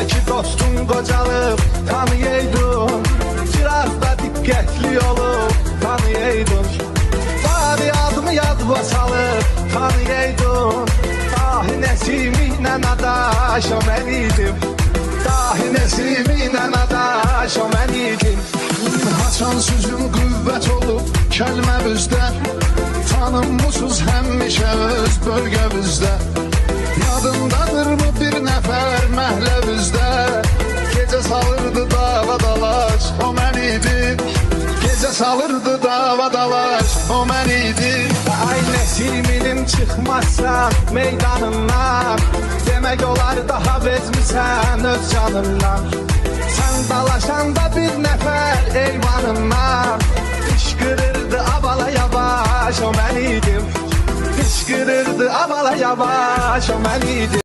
Belki dostun qocalıb tanıyaydın, biraz da diqqətli olub tanıyaydın. Bari adımı yadıma salıb tanıyaydın. Dahi Nəsiminlə adaş o mən idim. Dahi Nəsiminlə adaş o mən idim. Haçan sözün qüvvət olub kəlməmizdə, tanınmışız həmişə öz bölgəmizdə. Yadındadırmı bir nəfər məhləmizdə, gecə salırdı dava dalaş o mən idim. Gecə salırdı dava dalaş o mən idim. Ay Nəsiminim çıxmazsan meydanından, demək olar daha bezmisən öz canından. Sən dalaşanda bir nəfər eyvanından, qışqırırdı abala yavaş o mən idim. Qışqırırdı abala yavaş o mən idim.